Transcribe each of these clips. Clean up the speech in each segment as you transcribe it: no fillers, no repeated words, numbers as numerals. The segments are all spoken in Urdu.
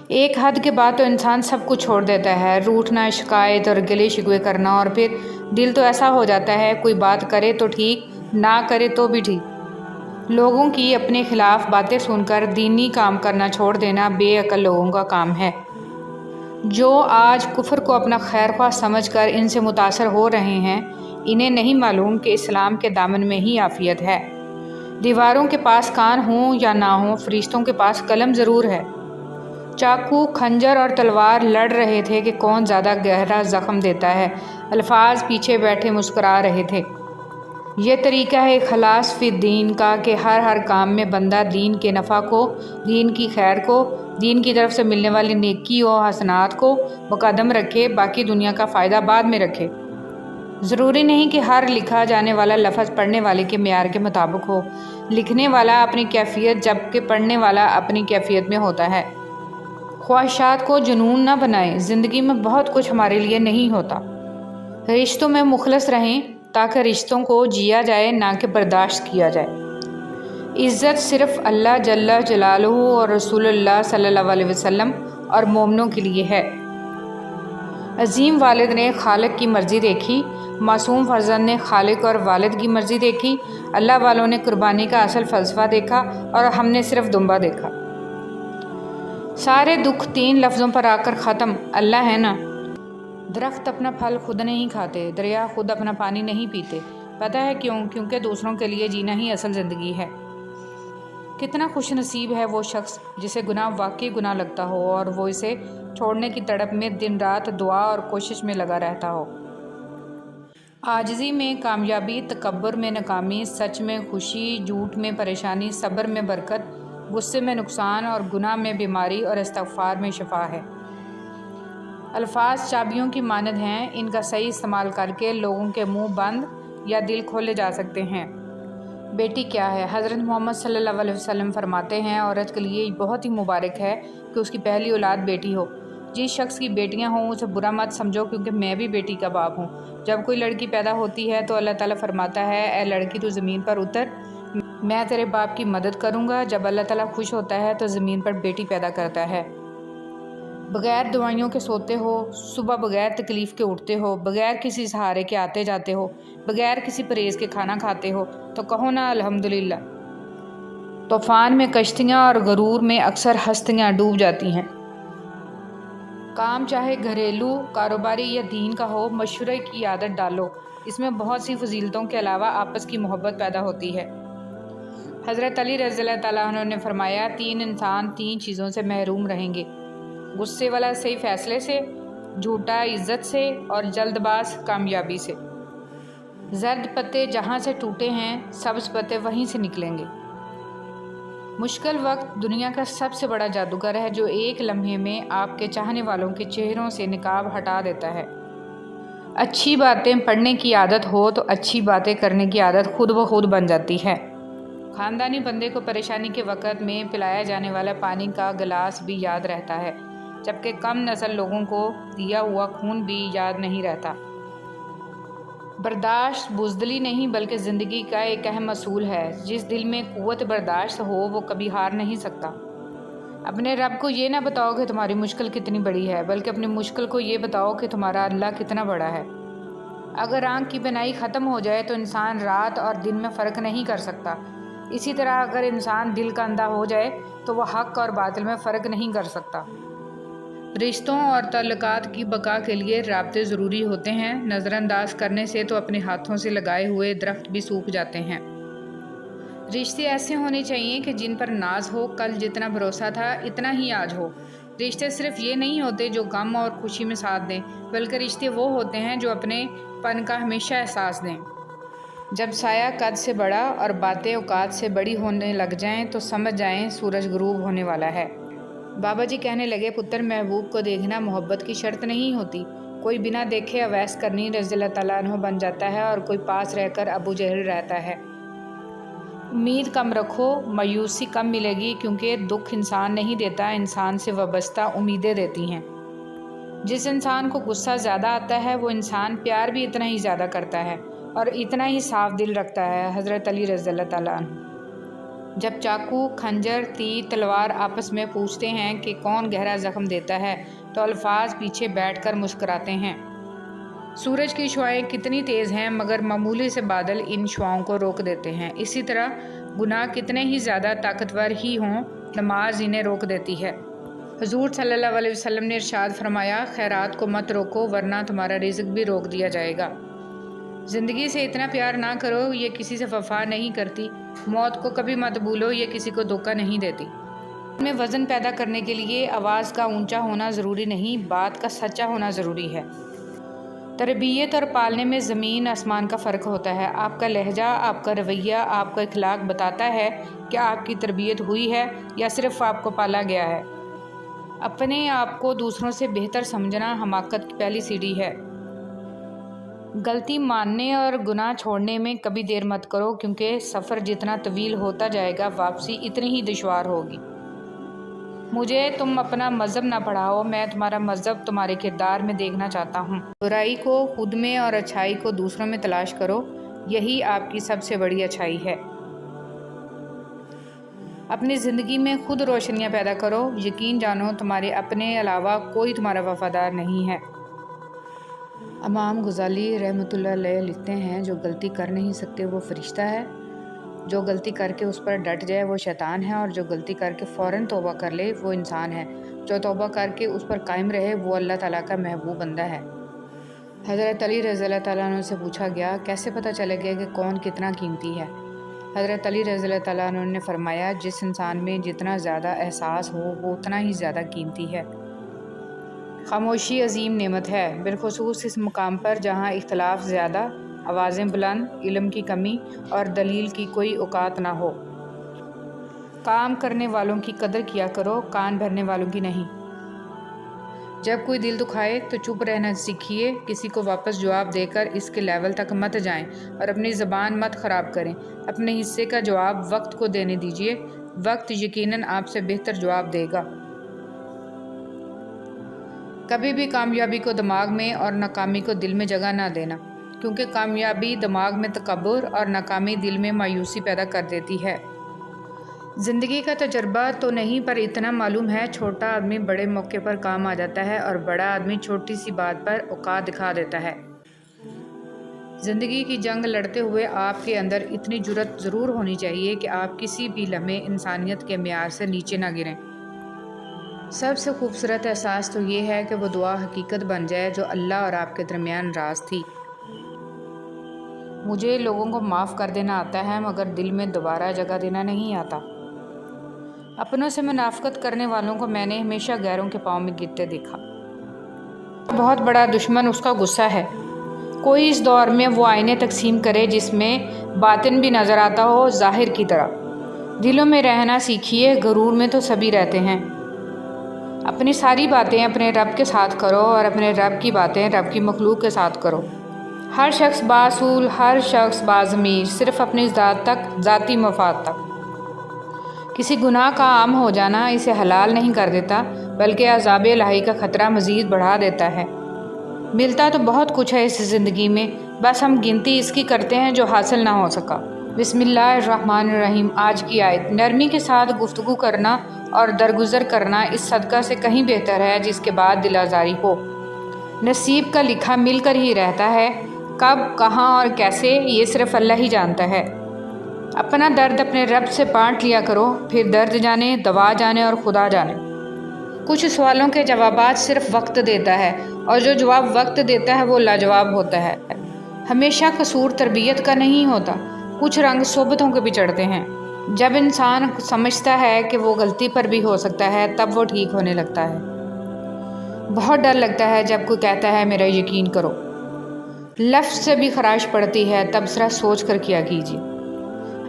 ایک حد کے بعد تو انسان سب کچھ چھوڑ دیتا ہے، روٹھنا، شکایت اور گلے شکوے کرنا، اور پھر دل تو ایسا ہو جاتا ہے کوئی بات کرے تو ٹھیک، نہ کرے تو بھی ٹھیک۔ لوگوں کی اپنے خلاف باتیں سن کر دینی کام کرنا چھوڑ دینا بے عقل لوگوں کا کام ہے، جو آج کفر کو اپنا خیر خواہ سمجھ کر ان سے متاثر ہو رہے ہیں۔ انہیں نہیں معلوم کہ اسلام کے دامن میں ہی عافیت ہے۔ دیواروں کے پاس کان ہوں یا نہ ہوں، فرشتوں کے پاس قلم ضرور ہے۔ چاقو، خنجر اور تلوار لڑ رہے تھے کہ کون زیادہ گہرا زخم دیتا ہے۔ الفاظ پیچھے بیٹھے مسکرا رہے تھے۔ یہ طریقہ ہے اخلاص فی الدین کا کہ ہر کام میں بندہ دین کے نفع کو، دین کی خیر کو، دین کی طرف سے ملنے والی نیکی و حسنات کو مقدم رکھے، باقی دنیا کا فائدہ بعد میں رکھے۔ ضروری نہیں کہ ہر لکھا جانے والا لفظ پڑھنے والے کے معیار کے مطابق ہو۔ لکھنے والا اپنی کیفیت جبکہ پڑھنے والا اپنی کیفیت میں ہوتا ہے۔ خواہشات کو جنون نہ بنائیں، زندگی میں بہت کچھ ہمارے لیے نہیں ہوتا۔ رشتوں میں مخلص رہیں تاکہ رشتوں کو جیا جائے نہ کہ برداشت کیا جائے۔ عزت صرف اللہ جل جلالہ اور رسول اللہ صلی اللہ علیہ وسلم اور مومنوں کے لیے ہے۔ عظیم والد نے خالق کی مرضی دیکھی، معصوم فرزند نے خالق اور والد کی مرضی دیکھی، اللہ والوں نے قربانی کا اصل فلسفہ دیکھا اور ہم نے صرف دنبا دیکھا۔ سارے دکھ تین لفظوں پر آ کر ختم، اللہ ہے نا۔ درخت اپنا پھل خود نہیں کھاتے، دریا خود اپنا پانی نہیں پیتے۔ پتہ ہے کیوں؟ کیونکہ دوسروں کے لیے جینا ہی اصل زندگی ہے۔ کتنا خوش نصیب ہے وہ شخص جسے گناہ واقعی گناہ لگتا ہو اور وہ اسے چھوڑنے کی تڑپ میں دن رات دعا اور کوشش میں لگا رہتا ہو۔ عاجزی میں کامیابی، تکبر میں ناکامی، سچ میں خوشی، جھوٹ میں پریشانی، صبر میں برکت، غصے میں نقصان اور گناہ میں بیماری اور استغفار میں شفا ہے۔ الفاظ چابیوں کی مانند ہیں، ان کا صحیح استعمال کر کے لوگوں کے منہ بند یا دل کھولے جا سکتے ہیں۔ بیٹی کیا ہے؟ حضرت محمد صلی اللہ علیہ وسلم فرماتے ہیں، عورت کے لیے بہت ہی مبارک ہے کہ اس کی پہلی اولاد بیٹی ہو۔ جس شخص کی بیٹیاں ہوں اسے برا مت سمجھو، کیونکہ میں بھی بیٹی کا باپ ہوں۔ جب کوئی لڑکی پیدا ہوتی ہے تو اللہ تعالیٰ فرماتا ہے، اے لڑکی تو زمین پر اتر، میں تیرے باپ کی مدد کروں گا۔ جب اللہ تعالیٰ خوش ہوتا ہے تو زمین پر بیٹی پیدا کرتا ہے۔ بغیر دوائیوں کے سوتے ہو، صبح بغیر تکلیف کے اٹھتے ہو، بغیر کسی سہارے کے آتے جاتے ہو، بغیر کسی پرہیز کے کھانا کھاتے ہو، تو کہو نا الحمدللہ۔ طوفان میں کشتیاں اور غرور میں اکثر ہستیاں ڈوب جاتی ہیں۔ کام چاہے گھریلو، کاروباری یا دین کا ہو، مشورے کی عادت ڈالو، اس میں بہت سی فضیلتوں کے علاوہ آپس کی محبت پیدا ہوتی ہے۔ حضرت علی رضی اللہ تعالیٰ عنہ نے فرمایا، تین انسان تین چیزوں سے محروم رہیں گے: غصے والا صحیح فیصلے سے، جھوٹا عزت سے، اور جلد باز کامیابی سے۔ زرد پتے جہاں سے ٹوٹے ہیں، سبز پتے وہیں سے نکلیں گے۔ مشکل وقت دنیا کا سب سے بڑا جادوگر ہے، جو ایک لمحے میں آپ کے چاہنے والوں کے چہروں سے نقاب ہٹا دیتا ہے۔ اچھی باتیں پڑھنے کی عادت ہو تو اچھی باتیں کرنے کی عادت خود بخود بن جاتی ہے۔ خاندانی بندے کو پریشانی کے وقت میں پلایا جانے والا پانی کا گلاس بھی یاد رہتا ہے، جبکہ کم نسل لوگوں کو دیا ہوا خون بھی یاد نہیں رہتا۔ برداشت بزدلی نہیں بلکہ زندگی کا ایک اہم اصول ہے۔ جس دل میں قوت برداشت ہو وہ کبھی ہار نہیں سکتا۔ اپنے رب کو یہ نہ بتاؤ کہ تمہاری مشکل کتنی بڑی ہے، بلکہ اپنی مشکل کو یہ بتاؤ کہ تمہارا اللہ کتنا بڑا ہے۔ اگر آنکھ کی بینائی ختم ہو جائے تو انسان رات اور دن میں فرق نہیں کر سکتا۔ اسی طرح اگر انسان دل کا اندھا ہو جائے تو وہ حق اور باطل میں فرق نہیں کر سکتا۔ رشتوں اور تعلقات کی بقا کے لیے رابطے ضروری ہوتے ہیں۔ نظر انداز کرنے سے تو اپنے ہاتھوں سے لگائے ہوئے درخت بھی سوکھ جاتے ہیں۔ رشتے ایسے ہونے چاہیے کہ جن پر ناز ہو، کل جتنا بھروسہ تھا اتنا ہی آج ہو۔ رشتے صرف یہ نہیں ہوتے جو غم اور خوشی میں ساتھ دیں، بلکہ رشتے وہ ہوتے ہیں جو اپنے پن کا ہمیشہ احساس دیں۔ جب سایہ قد سے بڑا اور باتیں اوقات سے بڑی ہونے لگ جائیں تو سمجھ جائیں سورج غروب ہونے والا ہے۔ بابا جی کہنے لگے، پتر، محبوب کو دیکھنا محبت کی شرط نہیں ہوتی۔ کوئی بنا دیکھے اویس کرنی رضی اللہ تعالیٰ عنہ بن جاتا ہے اور کوئی پاس رہ کر ابو جہل رہتا ہے۔ امید کم رکھو، مایوسی کم ملے گی، کیونکہ دکھ انسان نہیں دیتا، انسان سے وابستہ امیدیں دیتی ہیں۔ جس انسان کو غصہ زیادہ آتا ہے وہ انسان پیار بھی اتنا ہی زیادہ کرتا ہے اور اتنا ہی صاف دل رکھتا ہے۔ حضرت علی رضی اللہ تعالیٰ عنہ۔ جب چاقو، کھنجر، تیر، تلوار آپس میں پوچھتے ہیں کہ کون گہرا زخم دیتا ہے تو الفاظ پیچھے بیٹھ کر مسکراتے ہیں۔ سورج کی شعاعیں کتنی تیز ہیں مگر معمولی سے بادل ان شعاؤں کو روک دیتے ہیں۔ اسی طرح گناہ کتنے ہی زیادہ طاقتور ہی ہوں، نماز انہیں روک دیتی ہے۔ حضور صلی اللہ علیہ وسلم نے ارشاد فرمایا، خیرات کو مت روکو ورنہ تمہارا رزق بھی روک دیا جائے گا۔ زندگی سے اتنا پیار نہ کرو، یہ کسی سے وفا نہیں کرتی۔ موت کو کبھی مت بھولو، یہ کسی کو دھوکہ نہیں دیتی۔ میں وزن پیدا کرنے کے لیے آواز کا اونچا ہونا ضروری نہیں، بات کا سچا ہونا ضروری ہے۔ تربیت اور پالنے میں زمین آسمان کا فرق ہوتا ہے۔ آپ کا لہجہ، آپ کا رویہ، آپ کا اخلاق بتاتا ہے کہ آپ کی تربیت ہوئی ہے یا صرف آپ کو پالا گیا ہے۔ اپنے آپ کو دوسروں سے بہتر سمجھنا حماقت کی پہلی سیڑھی ہے۔ غلطی ماننے اور گناہ چھوڑنے میں کبھی دیر مت کرو، کیونکہ سفر جتنا طویل ہوتا جائے گا واپسی اتنی ہی دشوار ہوگی۔ مجھے تم اپنا مذہب نہ پڑھاؤ، میں تمہارا مذہب تمہارے کردار میں دیکھنا چاہتا ہوں۔ برائی کو خود میں اور اچھائی کو دوسروں میں تلاش کرو، یہی آپ کی سب سے بڑی اچھائی ہے۔ اپنی زندگی میں خود روشنیاں پیدا کرو، یقین جانو تمہارے اپنے علاوہ کوئی تمہارا وفادار نہیں ہے۔ امام غزالی رحمۃ اللہ علیہ لکھتے ہیں، جو غلطی کر نہیں سکتے وہ فرشتہ ہے، جو غلطی کر کے اس پر ڈٹ جائے وہ شیطان ہے، اور جو غلطی کر کے فوراً توبہ کر لے وہ انسان ہے، جو توبہ کر کے اس پر قائم رہے وہ اللہ تعالیٰ کا محبوب بندہ ہے۔ حضرت علی رضی اللہ تعالیٰ عنہ سے پوچھا گیا، کیسے پتہ چلے گا کہ کون کتنا قیمتی ہے؟ حضرت علی رضی اللہ تعالیٰ عنہ نے فرمایا، جس انسان میں جتنا زیادہ احساس ہو وہ اتنا ہی زیادہ قیمتی ہے۔ خاموشی عظیم نعمت ہے، بالخصوص اس مقام پر جہاں اختلاف زیادہ، آوازیں بلند، علم کی کمی اور دلیل کی کوئی اوقات نہ ہو۔ کام کرنے والوں کی قدر کیا کرو، کان بھرنے والوں کی نہیں۔ جب کوئی دل دکھائے تو چپ رہنا سیکھیے، کسی کو واپس جواب دے کر اس کے لیول تک مت جائیں اور اپنی زبان مت خراب کریں۔ اپنے حصے کا جواب وقت کو دینے دیجیے، وقت یقیناً آپ سے بہتر جواب دے گا۔ کبھی بھی کامیابی کو دماغ میں اور ناکامی کو دل میں جگہ نہ دینا، کیونکہ کامیابی دماغ میں تکبر اور ناکامی دل میں مایوسی پیدا کر دیتی ہے۔ زندگی کا تجربہ تو نہیں پر اتنا معلوم ہے، چھوٹا آدمی بڑے موقع پر کام آ جاتا ہے اور بڑا آدمی چھوٹی سی بات پر اوقات دکھا دیتا ہے۔ زندگی کی جنگ لڑتے ہوئے آپ کے اندر اتنی جرأت ضرور ہونی چاہیے کہ آپ کسی بھی لمحے انسانیت کے معیار سے نیچے نہ گریں۔ سب سے خوبصورت احساس تو یہ ہے کہ وہ دعا حقیقت بن جائے جو اللہ اور آپ کے درمیان راز تھی۔ مجھے لوگوں کو معاف کر دینا آتا ہے مگر دل میں دوبارہ جگہ دینا نہیں آتا۔ اپنوں سے منافقت کرنے والوں کو میں نے ہمیشہ غیروں کے پاؤں میں گرتے دیکھا۔ بہت بڑا دشمن اس کا غصہ ہے۔ کوئی اس دور میں وہ آئینے تقسیم کرے جس میں باطن بھی نظر آتا ہو ظاہر کی طرح۔ دلوں میں رہنا سیکھیے، غرور میں تو سبھی رہتے ہیں۔ اپنی ساری باتیں اپنے رب کے ساتھ کرو اور اپنے رب کی باتیں رب کی مخلوق کے ساتھ کرو۔ ہر شخص باصول، ہر شخص باضمیر، صرف اپنی ذات تک، ذاتی مفاد تک۔ کسی گناہ کا عام ہو جانا اسے حلال نہیں کر دیتا بلکہ عذاب الہی کا خطرہ مزید بڑھا دیتا ہے۔ ملتا تو بہت کچھ ہے اس زندگی میں، بس ہم گنتی اس کی کرتے ہیں جو حاصل نہ ہو سکا۔ بسم اللہ الرحمن الرحیم۔ آج کی آیت، نرمی کے ساتھ گفتگو کرنا اور درگزر کرنا اس صدقہ سے کہیں بہتر ہے جس کے بعد دل آزاری ہو۔ نصیب کا لکھا مل کر ہی رہتا ہے، کب، کہاں اور کیسے یہ صرف اللہ ہی جانتا ہے۔ اپنا درد اپنے رب سے بانٹ لیا کرو، پھر درد جانے، دوا جانے اور خدا جانے۔ کچھ سوالوں کے جوابات صرف وقت دیتا ہے، اور جو جواب وقت دیتا ہے وہ لاجواب ہوتا ہے۔ ہمیشہ قصور تربیت کا نہیں ہوتا، کچھ رنگ صحبتوں کے بھی چڑھتے ہیں۔ جب انسان سمجھتا ہے کہ وہ غلطی پر بھی ہو سکتا ہے تب وہ ٹھیک ہونے لگتا ہے۔ بہت ڈر لگتا ہے جب کوئی کہتا ہے میرا یقین کرو۔ لفظ سے بھی خراش پڑتی ہے، تبصرہ سوچ کر کیا کیجیے۔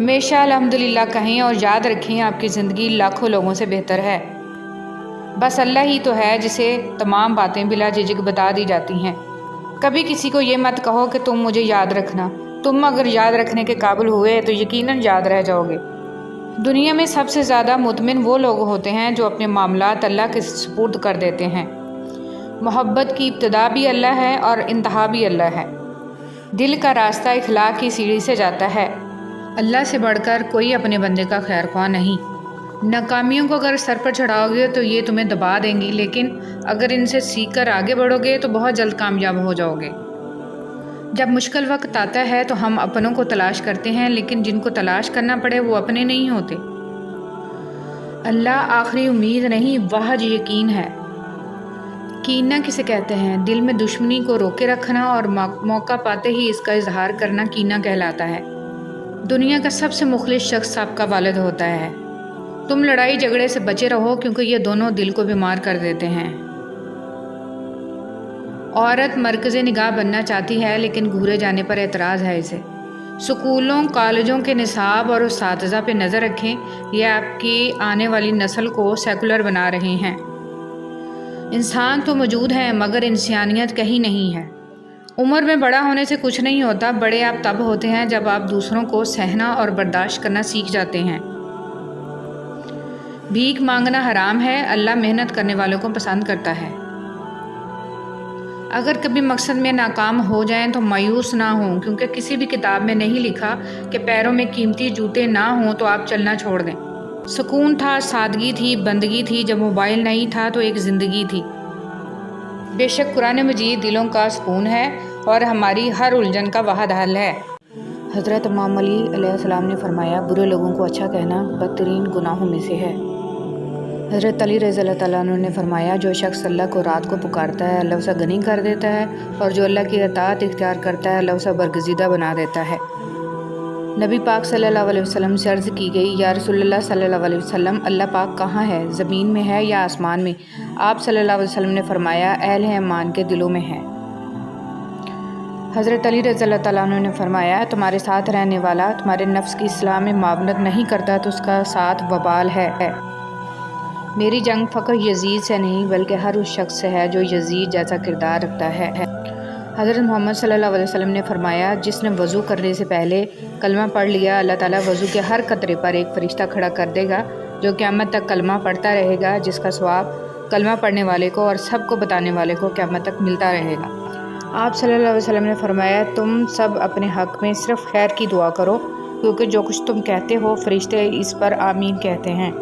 ہمیشہ الحمدللہ کہیں اور یاد رکھیں آپ کی زندگی لاکھوں لوگوں سے بہتر ہے۔ بس اللہ ہی تو ہے جسے تمام باتیں بلا جھجک بتا دی جاتی ہیں۔ کبھی کسی کو یہ مت کہو کہ تم مجھے یاد رکھنا، تم اگر یاد رکھنے کے قابل ہوئے تو یقیناً یاد رہ جاؤ گے۔ دنیا میں سب سے زیادہ مطمئن وہ لوگ ہوتے ہیں جو اپنے معاملات اللہ کے سپرد کر دیتے ہیں۔ محبت کی ابتدا بھی اللہ ہے اور انتہا بھی اللہ ہے۔ دل کا راستہ اخلاق کی سیڑھی سے جاتا ہے۔ اللہ سے بڑھ کر کوئی اپنے بندے کا خیر خواہ نہیں۔ ناکامیوں کو اگر سر پر چڑھاؤ گے تو یہ تمہیں دبا دیں گی، لیکن اگر ان سے سیکھ کر آگے بڑھو گے تو بہت جلد کامیاب ہو جاؤ گے۔ جب مشکل وقت آتا ہے تو ہم اپنوں کو تلاش کرتے ہیں، لیکن جن کو تلاش کرنا پڑے وہ اپنے نہیں ہوتے۔ اللہ آخری امید نہیں، واحد یقین ہے۔ کینہ کسے کہتے ہیں؟ دل میں دشمنی کو روکے رکھنا اور موقع پاتے ہی اس کا اظہار کرنا کینہ کہلاتا ہے۔ دنیا کا سب سے مخلص شخص آپ کا والد ہوتا ہے۔ تم لڑائی جھگڑے سے بچے رہو کیونکہ یہ دونوں دل کو بیمار کر دیتے ہیں۔ عورت مرکز نگاہ بننا چاہتی ہے لیکن گھورے جانے پر اعتراض ہے اسے۔ سکولوں کالجوں کے نصاب اور اساتذہ پہ نظر رکھیں، یہ آپ کی آنے والی نسل کو سیکولر بنا رہے ہیں۔ انسان تو موجود ہیں مگر انسانیت کہیں نہیں ہے۔ عمر میں بڑا ہونے سے کچھ نہیں ہوتا، بڑے آپ تب ہوتے ہیں جب آپ دوسروں کو سہنا اور برداشت کرنا سیکھ جاتے ہیں۔ بھیک مانگنا حرام ہے، اللہ محنت کرنے والوں کو پسند کرتا ہے۔ اگر کبھی مقصد میں ناکام ہو جائیں تو مایوس نہ ہوں، کیونکہ کسی بھی کتاب میں نہیں لکھا کہ پیروں میں قیمتی جوتے نہ ہوں تو آپ چلنا چھوڑ دیں۔ سکون تھا، سادگی تھی، بندگی تھی، جب موبائل نہیں تھا تو ایک زندگی تھی۔ بے شک قرآن مجید دلوں کا سکون ہے اور ہماری ہر الجھن کا واحد حل ہے۔ حضرت امام علی علیہ السلام نے فرمایا، برے لوگوں کو اچھا کہنا بدترین گناہوں میں سے ہے۔ حضرت علی رضی اللہ تعالیٰ عنہ نے فرمایا، جو شخص اللہ کو رات کو پکارتا ہے اللہ اسے غنی کر دیتا ہے، اور جو اللہ کی اطاعت اختیار کرتا ہے اللہ اسے برگزیدہ بنا دیتا ہے۔ نبی پاک صلی اللہ علیہ وسلم سے عرض کی گئی، یا رسول اللہ صلی اللہ علیہ وسلم، اللہ پاک کہاں ہے؟ زمین میں ہے یا آسمان میں؟ آپ صلی اللہ علیہ وسلم نے فرمایا، اہل ایمان کے دلوں میں ہے۔ حضرت علی رضی اللہ تعالیٰ عنہ نے فرمایا، تمہارے ساتھ رہنے والا تمہارے نفس کی اصلاح میں معاونت نہیں کرتا تو اس کا ساتھ وبال ہے۔ میری جنگ فقط یزید سے نہیں بلکہ ہر اس شخص سے ہے جو یزید جیسا کردار رکھتا ہے۔ حضرت محمد صلی اللہ علیہ وسلم نے فرمایا، جس نے وضو کرنے سے پہلے کلمہ پڑھ لیا، اللہ تعالیٰ وضو کے ہر قطرے پر ایک فرشتہ کھڑا کر دے گا جو قیامت تک کلمہ پڑھتا رہے گا، جس کا ثواب کلمہ پڑھنے والے کو اور سب کو بتانے والے کو قیامت تک ملتا رہے گا۔ آپ صلی اللہ علیہ وسلم نے فرمایا، تم سب اپنے حق میں صرف خیر کی دعا کرو، کیونکہ جو کچھ تم کہتے ہو فرشتے اس پر آمین کہتے ہیں۔